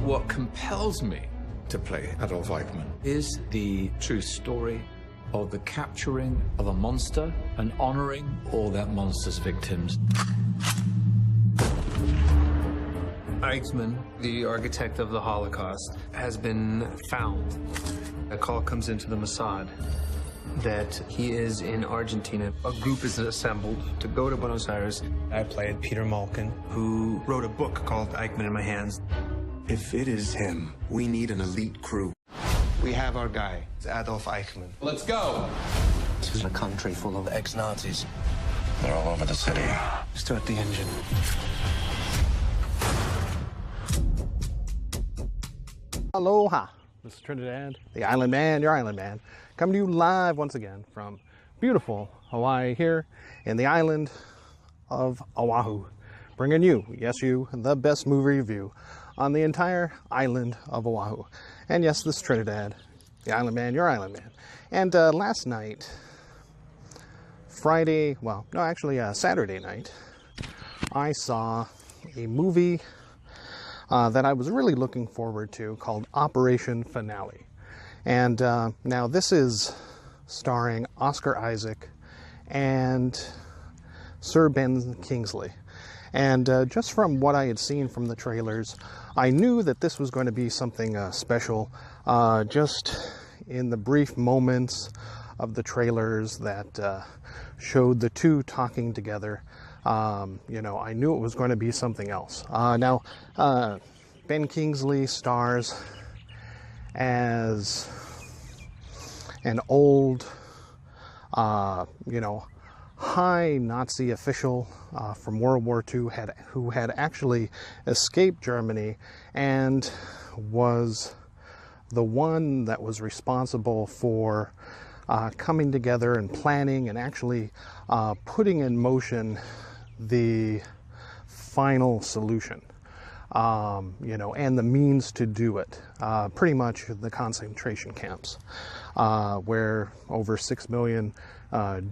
what compels me to play Adolf Eichmann is the true story of the capturing of a monster and honoring all that monster's victims. Eichmann, the architect of the Holocaust, has been found. A call comes into the Mossad that he is in Argentina. A group is assembled to go to Buenos Aires. I played Peter Malkin, who wrote a book called Eichmann in My Hands. If it is him, we need an elite crew. We have our guy, it's Adolf Eichmann. Let's go! This is a country full of ex-Nazis. They're all over the city. Start the engine. Aloha, this is Trinidad, the Island Man, your Island Man, coming to you live once again from beautiful Hawaii here in the island of Oahu, bringing you, yes you, the best movie review on the entire island of Oahu. And yes, this is Trinidad, the Island Man, your Island Man. And last night, Saturday night, I saw a movie that I was really looking forward to called Operation Finale. And now this is starring Oscar Isaac and Sir Ben Kingsley. And just from what I had seen from the trailers, I knew that this was going to be something special. Just in the brief moments of the trailers that showed the two talking together, you know, I knew it was going to be something else. Now, Ben Kingsley stars as an old, you know, high Nazi official from World War II who had actually escaped Germany and was the one that was responsible for coming together and planning and actually putting in motion the final solution, you know, and the means to do it. Pretty much the concentration camps, where over 6 million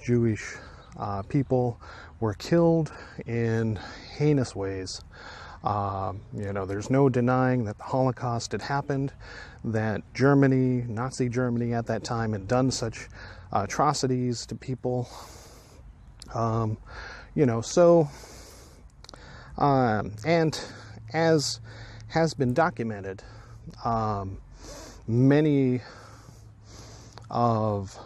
Jewish people were killed in heinous ways. You know, there's no denying that the Holocaust had happened, that Germany, Nazi Germany at that time, had done such atrocities to people. You know, so, and as has been documented, many of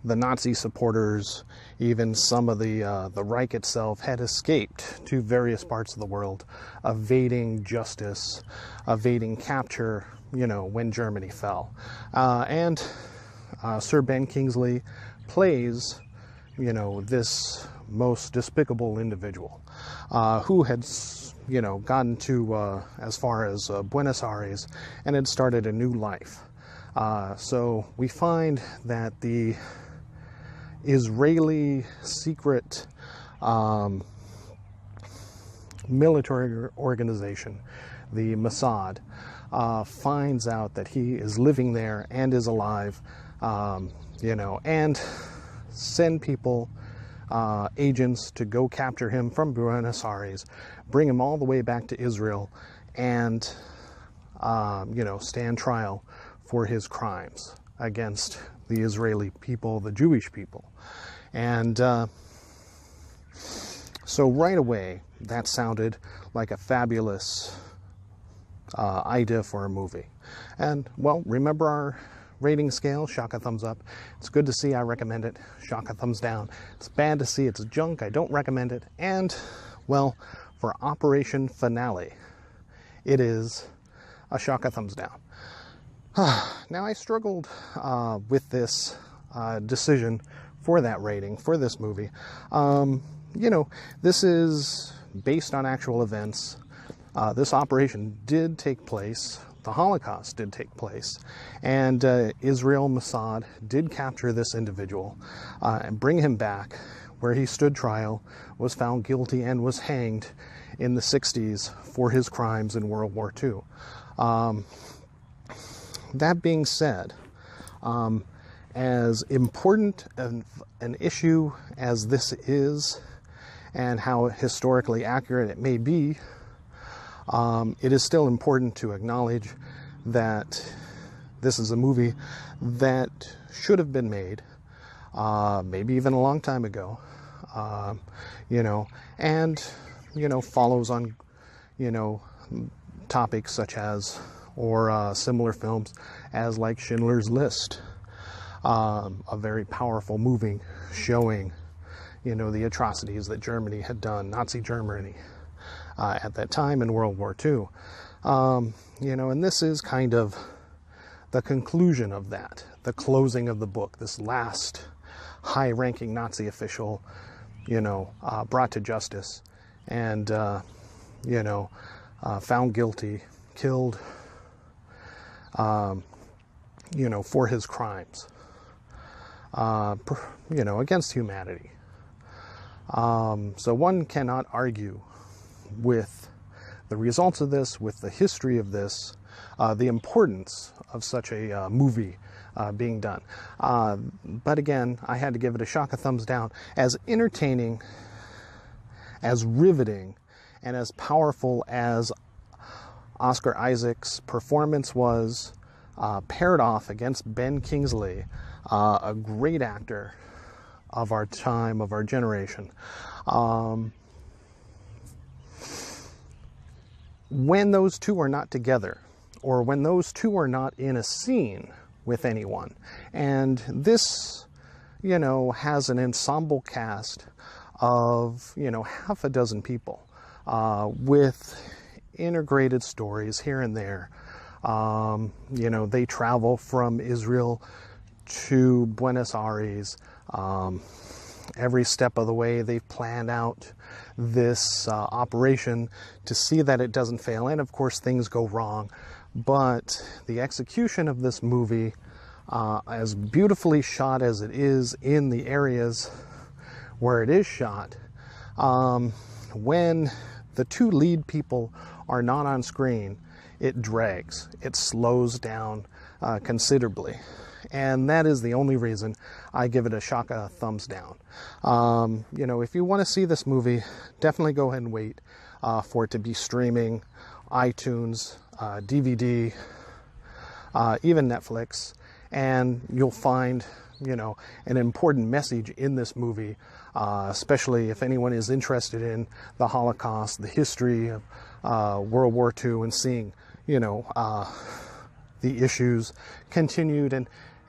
the Nazi supporters, even some of the Reich itself, had escaped to various parts of the world, evading justice, evading capture, you know, when Germany fell. And Sir Ben Kingsley plays, you know, this most despicable individual who had, you know, gotten to as far as Buenos Aires and had started a new life. So we find that the Israeli secret military organization, the Mossad, finds out that he is living there and is alive, you know, and send people, agents, to go capture him from Buenos Aires, bring him all the way back to Israel, and you know, stand trial for his crimes against the Israeli people, the Jewish people. And so right away, that sounded like a fabulous idea for a movie. And, well, remember our rating scale, shock a thumbs up. It's good to see, I recommend it. Shock a thumbs down. It's bad to see, it's junk, I don't recommend it. And, well, for Operation Finale, it is a shock a thumbs down. Now, I struggled with this decision for that rating for this movie. You know, this is based on actual events. This operation did take place. The Holocaust did take place. And Israel Mossad did capture this individual and bring him back, where he stood trial, was found guilty, and was hanged in the 60s for his crimes in World War II. That being said, as important an issue as this is, and how historically accurate it may be, It is still important to acknowledge that this is a movie that should have been made, maybe even a long time ago, and, follows on, topics such as, or similar films as like Schindler's List, a very powerful movie showing, the atrocities that Germany had done, Nazi Germany, at that time in World War II. And this is kind of the conclusion of that, the closing of the book, this last high-ranking Nazi official, brought to justice and, found guilty, killed, for his crimes, against humanity. So one cannot argue with the results of this, with the history of this, the importance of such a movie being done. But again, I had to give it a shock of thumbs down. As entertaining, as riveting, and as powerful as Oscar Isaac's performance was, paired off against Ben Kingsley, a great actor of our time, of our generation. When those two are not together, or when those two are not in a scene with anyone, and this, has an ensemble cast of, half a dozen people, with integrated stories here and there. They travel from Israel to Buenos Aires. Every step of the way they've planned out this operation to see that it doesn't fail. And of course things go wrong. But the execution of this movie, as beautifully shot as it is in the areas where it is shot, when the two lead people are not on screen, it drags. It slows down considerably. And that is the only reason I give it a shock of thumbs down. If you want to see this movie, definitely go ahead and wait for it to be streaming, iTunes, DVD, even Netflix, and you'll find, an important message in this movie, especially if anyone is interested in the Holocaust, the history of World War II, and seeing, the issues continued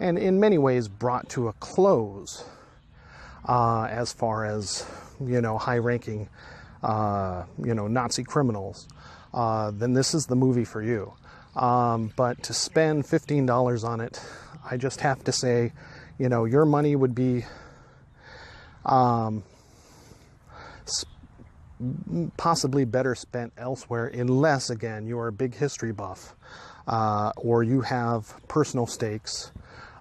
and in many ways brought to a close, as far as, high-ranking, Nazi criminals, then this is the movie for you. But to spend $15 on it, I just have to say, your money would be possibly better spent elsewhere, unless, again, you are a big history buff, or you have personal stakes,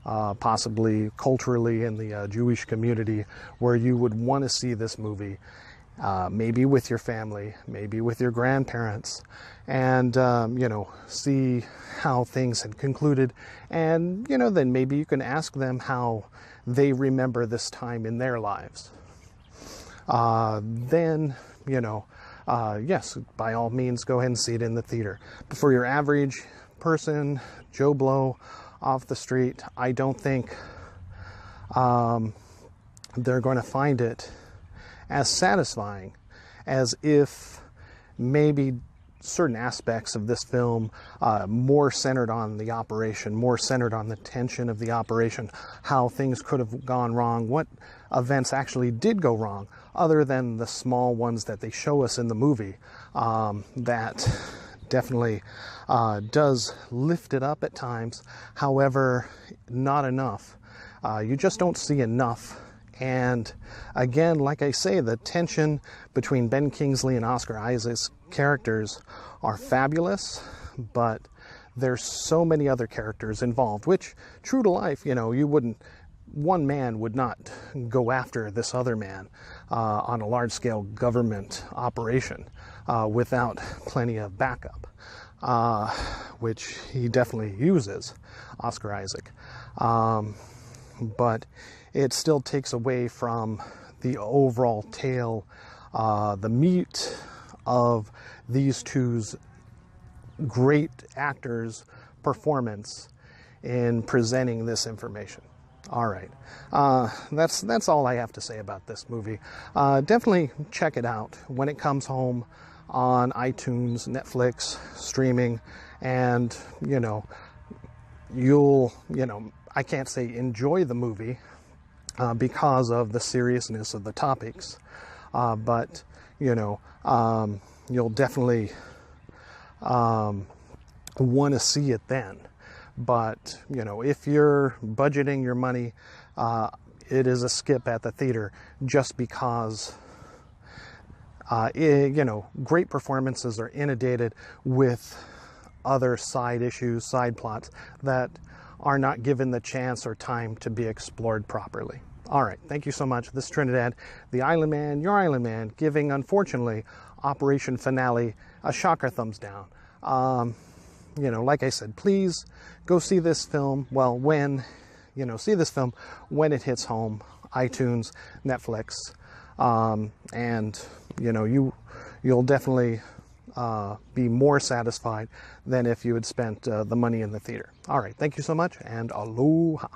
possibly culturally in the Jewish community, where you would want to see this movie, maybe with your family, maybe with your grandparents, and, see how things had concluded. And, then maybe you can ask them how they remember this time in their lives. Then, yes, by all means, go ahead and see it in the theater. But for your average person, Joe Blow, off the street, I don't think they're going to find it as satisfying as if maybe certain aspects of this film, more centered on the operation, more centered on the tension of the operation, how things could have gone wrong, what events actually did go wrong, other than the small ones that they show us in the movie, that definitely does lift it up at times. However, not enough. You just don't see enough. And again, like I say, the tension between Ben Kingsley and Oscar Isaac's characters are fabulous, but there's so many other characters involved, which, true to life, one man would not go after this other man on a large-scale government operation without plenty of backup, which he definitely uses, Oscar Isaac. But it still takes away from the overall tale, the meat of these two's great actor's performance in presenting this information. All right, that's all I have to say about this movie. Definitely check it out when it comes home on iTunes, Netflix, streaming, and you'll I can't say enjoy the movie because of the seriousness of the topics, but you'll definitely want to see it then. But if you're budgeting your money, it is a skip at the theater just because great performances are inundated with other side issues, side plots that are not given the chance or time to be explored properly. All right, thank you so much. This is Trinidad the Island Man, your Island Man, giving, unfortunately, Operation Finale a shocker thumbs down. Like I said, please go see this film. Well, see this film when it hits home, iTunes, Netflix, and you'll definitely be more satisfied than if you had spent the money in the theater. All right, thank you so much, and aloha.